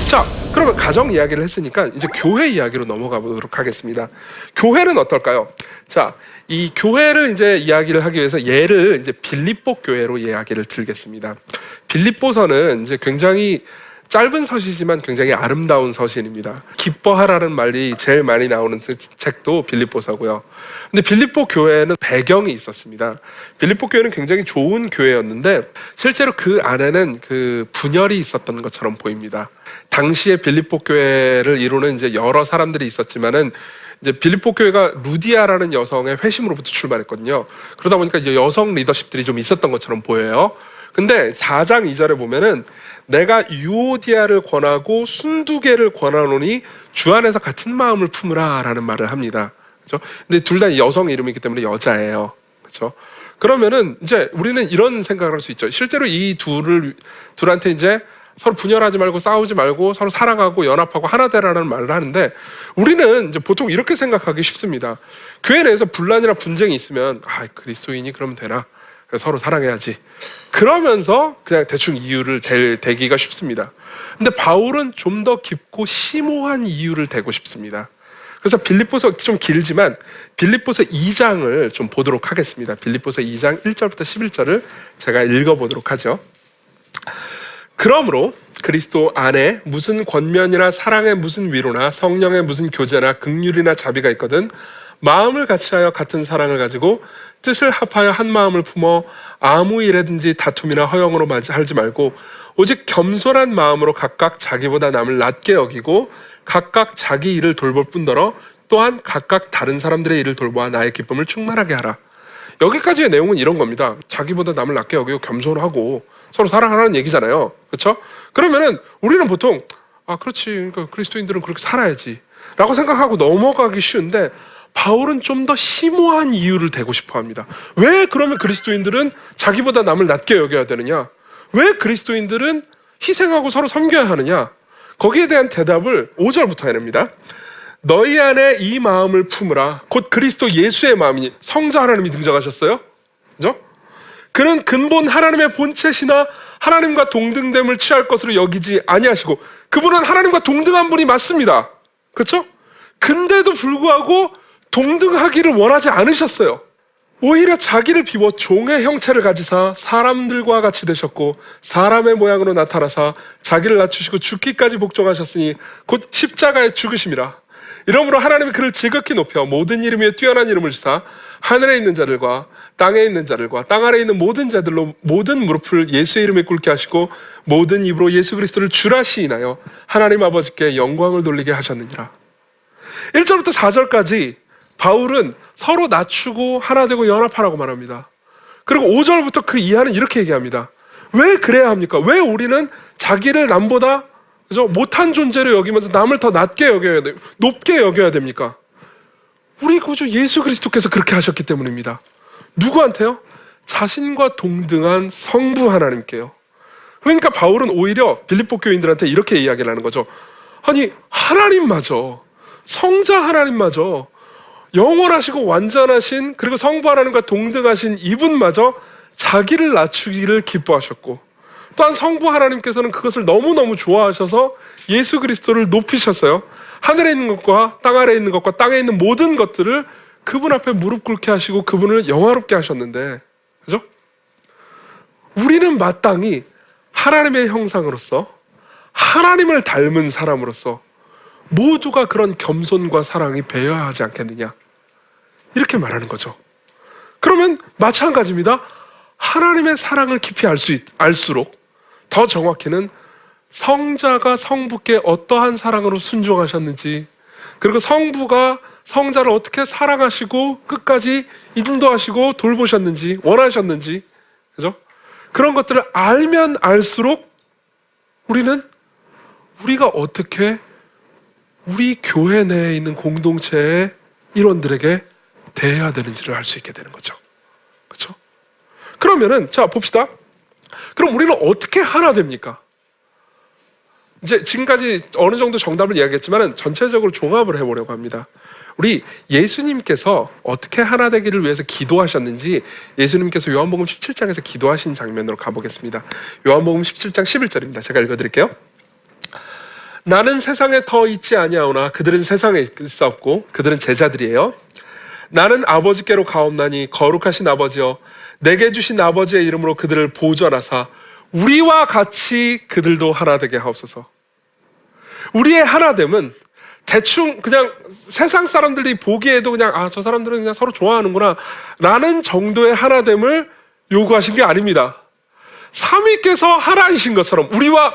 자, 그러면 가정 이야기를 했으니까 이제 교회 이야기로 넘어가 보도록 하겠습니다. 교회는 어떨까요? 자, 이 교회를 이제 이야기를 하기 위해서 예를 이제 빌립보 교회로 이야기를 들겠습니다. 빌립보서는 이제 굉장히 짧은 서시지만 굉장히 아름다운 서신입니다. 기뻐하라는 말이 제일 많이 나오는 책도 빌립보서고요. 근데 빌립보 교회는 배경이 있었습니다. 빌립보 교회는 굉장히 좋은 교회였는데 실제로 그 안에는 그 분열이 있었던 것처럼 보입니다. 당시에 빌립보 교회를 이루는 이제 여러 사람들이 있었지만은 이제 빌립보 교회가 루디아라는 여성의 회심으로부터 출발했거든요. 그러다 보니까 이제 여성 리더십들이 좀 있었던 것처럼 보여요. 근데 4장 2절에 보면은 내가 유오디아를 권하고 순두개를 권하노니 주 안에서 같은 마음을 품으라 라는 말을 합니다. 그렇죠? 근데 둘 다 여성 이름이기 때문에 여자예요. 그렇죠? 그러면은 이제 우리는 이런 생각을 할 수 있죠. 실제로 이 둘한테 이제 서로 분열하지 말고 싸우지 말고 서로 사랑하고 연합하고 하나 되라는 말을 하는데 우리는 이제 보통 이렇게 생각하기 쉽습니다. 교회 내에서 분란이나 분쟁이 있으면 그리스도인이 그러면 되나? 서로 사랑해야지. 그러면서 그냥 대충 이유를 대기가 쉽습니다. 근데 바울은 좀 더 깊고 심오한 이유를 대고 싶습니다. 그래서 빌립보서 좀 길지만 빌립보서 2장을 좀 보도록 하겠습니다. 빌립보서 2장 1절부터 11절을 제가 읽어보도록 하죠. 그러므로 그리스도 안에 무슨 권면이나 사랑의 무슨 위로나 성령의 무슨 교제나 긍휼이나 자비가 있거든 마음을 같이하여 같은 사랑을 가지고 뜻을 합하여 한 마음을 품어 아무 일에든지 다툼이나 허영으로 하지 말고 오직 겸손한 마음으로 각각 자기보다 남을 낮게 여기고 각각 자기 일을 돌볼 뿐더러 또한 각각 다른 사람들의 일을 돌보아 나의 기쁨을 충만하게 하라. 여기까지의 내용은 이런 겁니다. 자기보다 남을 낮게 여기고 겸손하고 서로 사랑하라는 얘기잖아요. 그렇죠? 그러면은 우리는 보통 그렇지, 그러니까 그리스도인들은 그렇게 살아야지 라고 생각하고 넘어가기 쉬운데 바울은 좀 더 심오한 이유를 대고 싶어 합니다. 왜 그러면 그리스도인들은 자기보다 남을 낮게 여겨야 되느냐? 왜 그리스도인들은 희생하고 서로 섬겨야 하느냐? 거기에 대한 대답을 5절부터 해냅니다. 너희 안에 이 마음을 품으라. 곧 그리스도 예수의 마음이니 성자 하나님이 등장하셨어요. 그죠? 그는 근본 하나님의 본체시나 하나님과 동등됨을 취할 것으로 여기지 아니하시고 그분은 하나님과 동등한 분이 맞습니다. 그렇죠? 근데도 불구하고 동등하기를 원하지 않으셨어요. 오히려 자기를 비워 종의 형체를 가지사 사람들과 같이 되셨고 사람의 모양으로 나타나사 자기를 낮추시고 죽기까지 복종하셨으니 곧 십자가에 죽으심이라. 이러므로 하나님이 그를 지극히 높여 모든 이름 위에 뛰어난 이름을 주사 하늘에 있는 자들과 땅에 있는 자들과 땅 아래에 있는 모든 자들로 모든 무릎을 예수의 이름에 꿇게 하시고 모든 입으로 예수 그리스도를 주라 시인하여 하나님 아버지께 영광을 돌리게 하셨느니라. 1절부터 4절까지 바울은 서로 낮추고 하나 되고 연합하라고 말합니다. 그리고 5절부터 그 이하는 이렇게 얘기합니다. 왜 그래야 합니까? 왜 우리는 자기를 남보다 그죠? 못한 존재로 여기면서 남을 더 낮게 여겨야 돼요? 높게 여겨야 됩니까? 우리 구주 예수 그리스도께서 그렇게 하셨기 때문입니다. 누구한테요? 자신과 동등한 성부 하나님께요. 그러니까 바울은 오히려 빌립보 교인들한테 이렇게 이야기를 하는 거죠. 아니 하나님마저 성자 하나님마저 영원하시고 완전하신 그리고 성부 하나님과 동등하신 이분마저 자기를 낮추기를 기뻐하셨고 또한 성부 하나님께서는 그것을 너무너무 좋아하셔서 예수 그리스도를 높이셨어요. 하늘에 있는 것과 땅 아래에 있는 것과 땅에 있는 모든 것들을 그분 앞에 무릎 꿇게 하시고 그분을 영화롭게 하셨는데 그죠? 우리는 마땅히 하나님의 형상으로서 하나님을 닮은 사람으로서 모두가 그런 겸손과 사랑이 배어야 하지 않겠느냐 이렇게 말하는 거죠. 그러면 마찬가지입니다. 하나님의 사랑을 깊이 알수록 더 정확히는 성자가 성부께 어떠한 사랑으로 순종하셨는지 그리고 성부가 성자를 어떻게 사랑하시고 끝까지 인도하시고 돌보셨는지 원하셨는지 그죠? 그런 것들을 알면 알수록 우리가 어떻게 우리 교회 내에 있는 공동체의 일원들에게 대해야 되는지를 알 수 있게 되는 거죠. 그렇죠? 그러면은 자 봅시다. 그럼 우리는 어떻게 하나 됩니까? 이제 지금까지 어느 정도 정답을 이야기했지만 전체적으로 종합을 해보려고 합니다. 우리 예수님께서 어떻게 하나 되기를 위해서 기도하셨는지 예수님께서 요한복음 17장에서 기도하신 장면으로 가보겠습니다. 요한복음 17장 11절입니다. 제가 읽어드릴게요. 나는 세상에 더 있지 아니하오나 그들은 세상에 있었고 그들은 제자들이에요. 나는 아버지께로 가옵나니 거룩하신 아버지여 내게 주신 아버지의 이름으로 그들을 보존하사 우리와 같이 그들도 하나 되게 하옵소서. 우리의 하나됨은 대충 그냥 세상 사람들이 보기에도 그냥 저 사람들은 그냥 서로 좋아하는구나 라는 정도의 하나됨을 요구하신 게 아닙니다. 삼위께서 하나이신 것처럼 우리와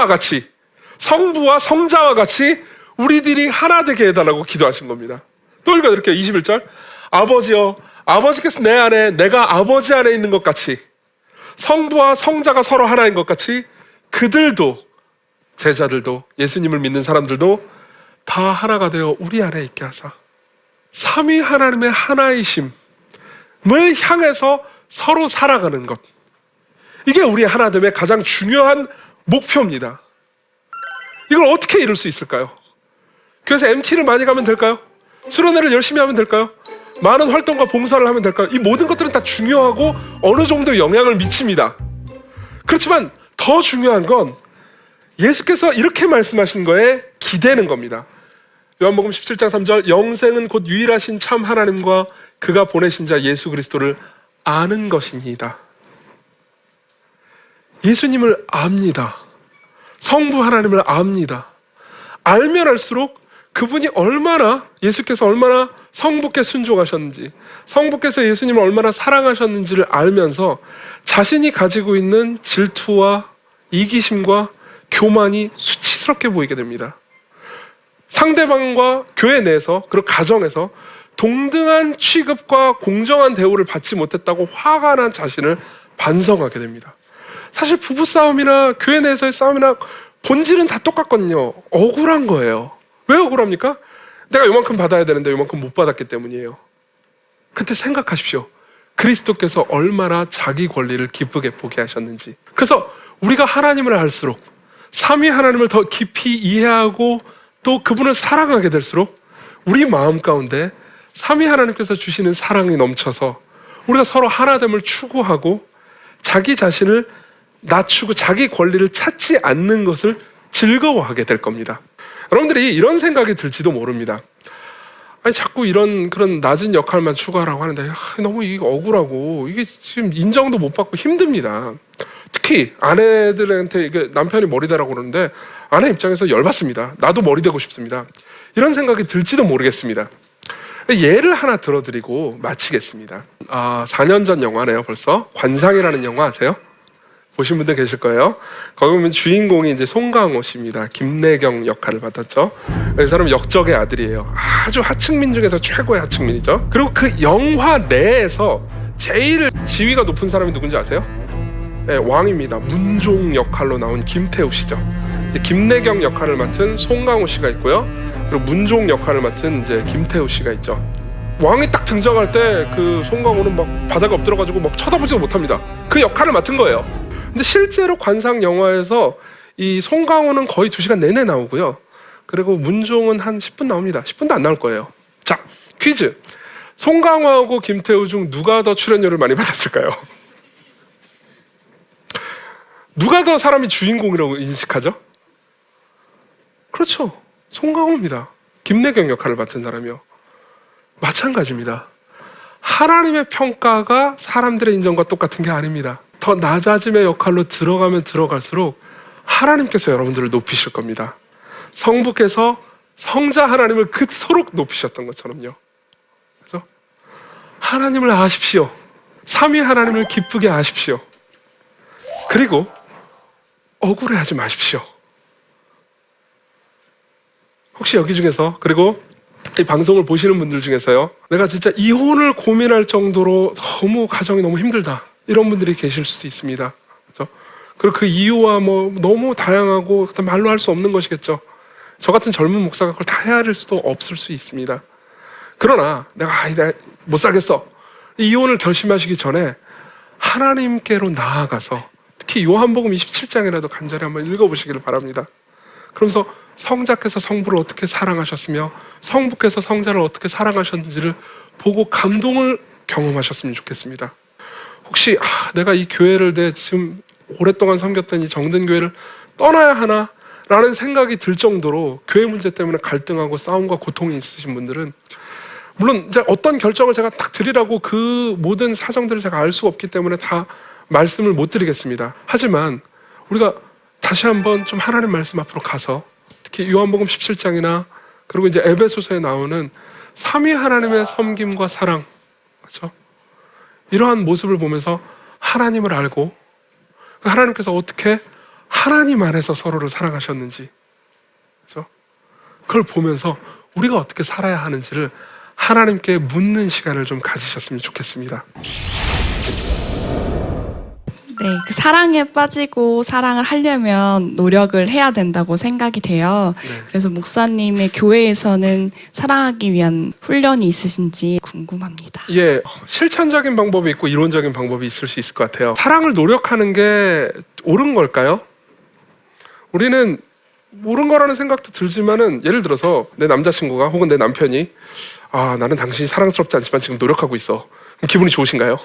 같이 성부와 성자와 같이 우리들이 하나 되게 해달라고 기도하신 겁니다. 또 읽어드릴게요. 21절. 아버지여 아버지께서 내 안에 내가 아버지 안에 있는 것 같이 성부와 성자가 서로 하나인 것 같이 그들도 제자들도 예수님을 믿는 사람들도 다 하나가 되어 우리 안에 있게 하사 삼위 하나님의 하나이심을 향해서 서로 살아가는 것, 이게 우리의 하나됨의 가장 중요한 목표입니다. 이걸 어떻게 이룰 수 있을까요? 그래서 MT를 많이 가면 될까요? 수련회를 열심히 하면 될까요? 많은 활동과 봉사를 하면 될까요? 이 모든 것들은 다 중요하고 어느 정도 영향을 미칩니다. 그렇지만 더 중요한 건 예수께서 이렇게 말씀하신 거에 기대는 겁니다. 요한복음 17장 3절 영생은 곧 유일하신 참 하나님과 그가 보내신 자 예수 그리스도를 아는 것이니이다. 예수님을 압니다. 성부 하나님을 압니다. 알면 알수록 그분이 예수께서 얼마나 성부께 순종하셨는지, 성부께서 예수님을 얼마나 사랑하셨는지를 알면서 자신이 가지고 있는 질투와 이기심과 교만이 수치스럽게 보이게 됩니다. 상대방과 교회 내에서 그리고 가정에서 동등한 취급과 공정한 대우를 받지 못했다고 화가 난 자신을 반성하게 됩니다. 사실 부부싸움이나 교회 내에서의 싸움이나 본질은 다 똑같거든요. 억울한 거예요. 왜 억울합니까? 내가 요만큼 받아야 되는데 요만큼 못 받았기 때문이에요. 그때 생각하십시오. 그리스도께서 얼마나 자기 권리를 기쁘게 포기하셨는지. 그래서 우리가 하나님을 알수록 삼위 하나님을 더 깊이 이해하고 또 그분을 사랑하게 될수록 우리 마음 가운데 삼위 하나님께서 주시는 사랑이 넘쳐서 우리가 서로 하나됨을 추구하고 자기 자신을 낮추고 자기 권리를 찾지 않는 것을 즐거워하게 될 겁니다. 여러분들이 이런 생각이 들지도 모릅니다. 자꾸 그런 낮은 역할만 추구하라고 하는데 너무 이게 억울하고 이게 지금 인정도 못 받고 힘듭니다. 특히 아내들한테 이게 남편이 머리대라고 그러는데 아내 입장에서 열받습니다. 나도 머리 대고 싶습니다. 이런 생각이 들지도 모르겠습니다. 예를 하나 들어드리고 마치겠습니다. 4년 전 영화네요. 벌써 관상이라는 영화 아세요? 보신 분들 계실 거예요. 거기 보면 주인공이 이제 송강호 씨입니다. 김내경 역할을 맡았죠. 이 사람은 역적의 아들이에요. 아주 하층민 중에서 최고의 하층민이죠. 그리고 그 영화 내에서 제일 지위가 높은 사람이 누군지 아세요? 네, 왕입니다. 문종 역할로 나온 김태우 씨죠. 이제 김내경 역할을 맡은 송강호 씨가 있고요. 그리고 문종 역할을 맡은 이제 김태우 씨가 있죠. 왕이 딱 등장할 때 그 송강호는 막 바닥에 엎드려가지고 막 쳐다보지도 못합니다. 그 역할을 맡은 거예요. 근데 실제로 관상 영화에서 이 송강호는 거의 2시간 내내 나오고요. 그리고 문종은 한 10분 나옵니다. 10분도 안 나올 거예요. 자, 퀴즈. 송강호하고 김태우 중 누가 더 출연료를 많이 받았을까요? 누가 더 사람이 주인공이라고 인식하죠? 그렇죠. 송강호입니다. 김내경 역할을 맡은 사람이요. 마찬가지입니다. 하나님의 평가가 사람들의 인정과 똑같은 게 아닙니다. 더 낮아짐의 역할로 들어가면 들어갈수록 하나님께서 여러분들을 높이실 겁니다. 성부께서 성자 하나님을 그토록 높이셨던 것처럼요. 그렇죠? 하나님을 아십시오. 삼위 하나님을 기쁘게 아십시오. 그리고 억울해하지 마십시오. 혹시 여기 중에서 그리고 이 방송을 보시는 분들 중에서요, 내가 진짜 이혼을 고민할 정도로 너무 가정이 너무 힘들다 이런 분들이 계실 수도 있습니다. 그렇죠? 그리고 그 이유와 너무 다양하고 말로 할 수 없는 것이겠죠. 저 같은 젊은 목사가 그걸 다 헤아릴 수도 없을 수 있습니다. 그러나 내가 못 살겠어 이혼을 결심하시기 전에 하나님께로 나아가서 특히 요한복음 27장이라도 간절히 한번 읽어보시기를 바랍니다. 그러면서 성자께서 성부를 어떻게 사랑하셨으며 성부께서 성자를 어떻게 사랑하셨는지를 보고 감동을 경험하셨으면 좋겠습니다. 혹시 내가 이 교회를 지금 오랫동안 섬겼던 이 정든 교회를 떠나야 하나 라는 생각이 들 정도로 교회 문제 때문에 갈등하고 싸움과 고통이 있으신 분들은, 물론 이제 어떤 결정을 제가 딱 드리라고 그 모든 사정들을 제가 알 수가 없기 때문에 다 말씀을 못 드리겠습니다. 하지만 우리가 다시 한번 좀 하나님 말씀 앞으로 가서, 특히 요한복음 17장이나 그리고 이제 에베소서에 나오는 삼위 하나님의 섬김과 사랑, 그렇죠? 이러한 모습을 보면서 하나님을 알고 하나님께서 어떻게 하나님 안에서 서로를 사랑하셨는지, 그렇죠? 그걸 보면서 우리가 어떻게 살아야 하는지를 하나님께 묻는 시간을 좀 가지셨으면 좋겠습니다. 네, 그 사랑에 빠지고 사랑을 하려면 노력을 해야 된다고 생각이 돼요. 네. 그래서 목사님의 교회에서는 사랑하기 위한 훈련이 있으신지 궁금합니다. 예, 실천적인 방법이 있고 이론적인 방법이 있을 수 있을 것 같아요. 사랑을 노력하는 게 옳은 걸까요? 우리는 옳은 거라는 생각도 들지만은, 예를 들어서 내 남자친구가 혹은 내 남편이 나는 당신이 사랑스럽지 않지만 지금 노력하고 있어. 그럼 기분이 좋으신가요?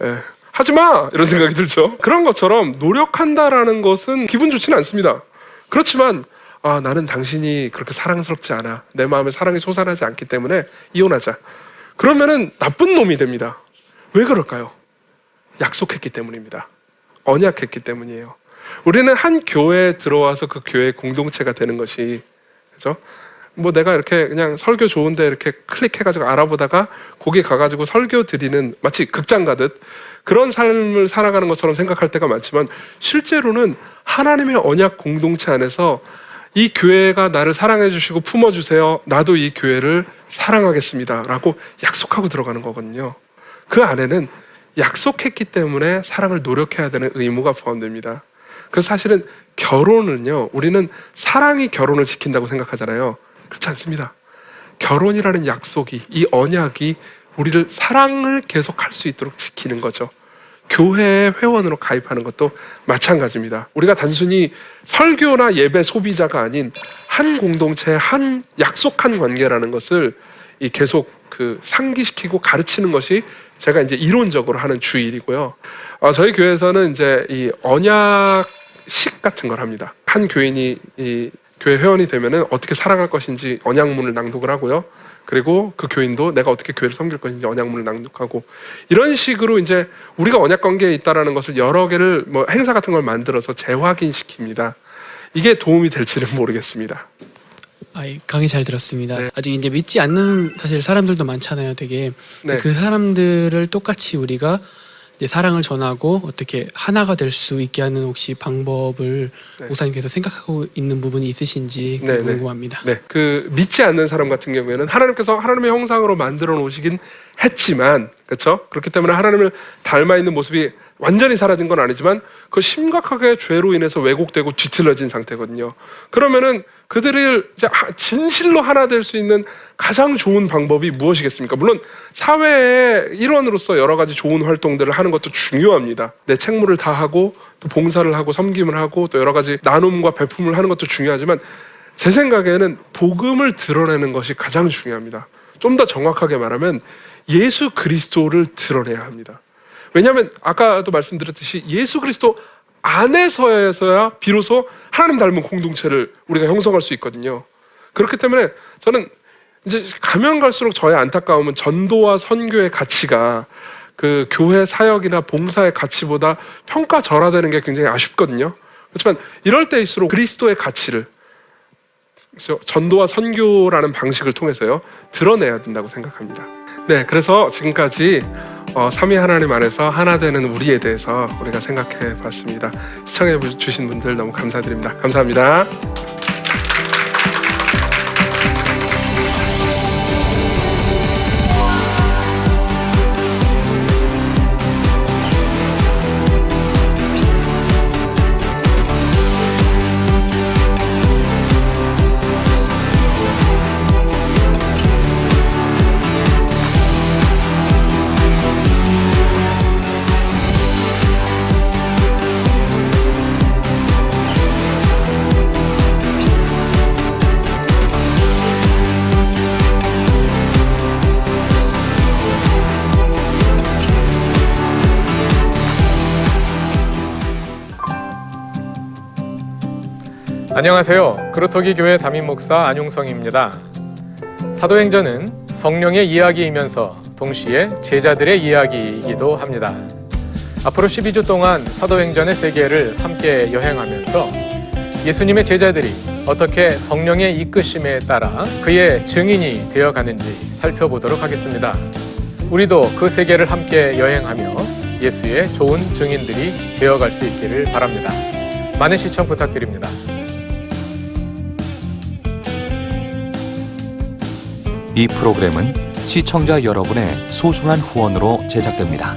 예. 하지마! 이런 생각이 들죠. 그런 것처럼 노력한다라는 것은 기분 좋지는 않습니다. 그렇지만 나는 당신이 그렇게 사랑스럽지 않아, 내 마음에 사랑이 솟아나지 않기 때문에 이혼하자, 그러면은 나쁜 놈이 됩니다. 왜 그럴까요? 약속했기 때문입니다. 언약했기 때문이에요. 우리는 한 교회에 들어와서 그 교회의 공동체가 되는 것이, 그죠? 뭐 내가 이렇게 그냥 설교 좋은데 이렇게 클릭해가지고 알아보다가 거기 가가지고 설교 드리는, 마치 극장 가듯 그런 삶을 살아가는 것처럼 생각할 때가 많지만, 실제로는 하나님의 언약 공동체 안에서 이 교회가 나를 사랑해 주시고 품어주세요, 나도 이 교회를 사랑하겠습니다 라고 약속하고 들어가는 거거든요. 그 안에는 약속했기 때문에 사랑을 노력해야 되는 의무가 포함됩니다. 그래서 사실은 결혼은요, 우리는 사랑이 결혼을 지킨다고 생각하잖아요. 그렇지 않습니다. 결혼이라는 약속이, 이 언약이 우리를 사랑을 계속할 수 있도록 지키는 거죠. 교회의 회원으로 가입하는 것도 마찬가지입니다. 우리가 단순히 설교나 예배 소비자가 아닌 한 공동체, 한 약속한 관계라는 것을 계속 상기시키고 가르치는 것이 제가 이제 이론적으로 하는 주일이고요. 저희 교회에서는 이제 이 언약식 같은 걸 합니다. 한 교인이 이 교회 회원이 되면은 어떻게 살아갈 것인지 언약문을 낭독을 하고요. 그리고 그 교인도 내가 어떻게 교회를 섬길 것인지 언약문을 낭독하고, 이런 식으로 이제 우리가 언약 관계에 있다라는 것을 여러 개를 뭐 행사 같은 걸 만들어서 재확인시킵니다. 이게 도움이 될지는 모르겠습니다. 강의 잘 들었습니다. 네. 아직 이제 믿지 않는 사실 사람들도 많잖아요, 되게. 네. 그 사람들을 똑같이 우리가 이제 사랑을 전하고 어떻게 하나가 될 수 있게 하는 혹시 방법을 네. 목사님께서 생각하고 있는 부분이 있으신지 네, 궁금합니다. 네, 믿지 않는 사람 같은 경우에는 하나님께서 하나님의 형상으로 만들어 놓으시긴 했지만, 그렇죠? 그렇기 때문에 하나님을 닮아 있는 모습이 완전히 사라진 건 아니지만 그 심각하게 죄로 인해서 왜곡되고 뒤틀려진 상태거든요. 그러면은 그들을 이제 진실로 하나 될 수 있는 가장 좋은 방법이 무엇이겠습니까? 물론 사회의 일원으로서 여러 가지 좋은 활동들을 하는 것도 중요합니다. 내 책무를 다하고 또 봉사를 하고 섬김을 하고 또 여러 가지 나눔과 배품을 하는 것도 중요하지만, 제 생각에는 복음을 드러내는 것이 가장 중요합니다. 좀 더 정확하게 말하면 예수 그리스도를 드러내야 합니다. 왜냐하면 아까도 말씀드렸듯이 예수 그리스도 안에서야 비로소 하나님 닮은 공동체를 우리가 형성할 수 있거든요. 그렇기 때문에 저는 이제 가면 갈수록 저의 안타까움은 전도와 선교의 가치가 그 교회 사역이나 봉사의 가치보다 평가절하되는 게 굉장히 아쉽거든요. 그렇지만 이럴 때일수록 그리스도의 가치를 전도와 선교라는 방식을 통해서요 드러내야 된다고 생각합니다. 네, 그래서 지금까지 삼위 하나님 안에서 하나 되는 우리에 대해서 우리가 생각해 봤습니다. 시청해 주신 분들 너무 감사드립니다. 감사합니다. 안녕하세요. 그루터기 교회 담임 목사 안용성입니다. 사도행전은 성령의 이야기이면서 동시에 제자들의 이야기이기도 합니다. 앞으로 12주 동안 사도행전의 세계를 함께 여행하면서 예수님의 제자들이 어떻게 성령의 이끄심에 따라 그의 증인이 되어가는지 살펴보도록 하겠습니다. 우리도 그 세계를 함께 여행하며 예수의 좋은 증인들이 되어갈 수 있기를 바랍니다. 많은 시청 부탁드립니다. 이 프로그램은 시청자 여러분의 소중한 후원으로 제작됩니다.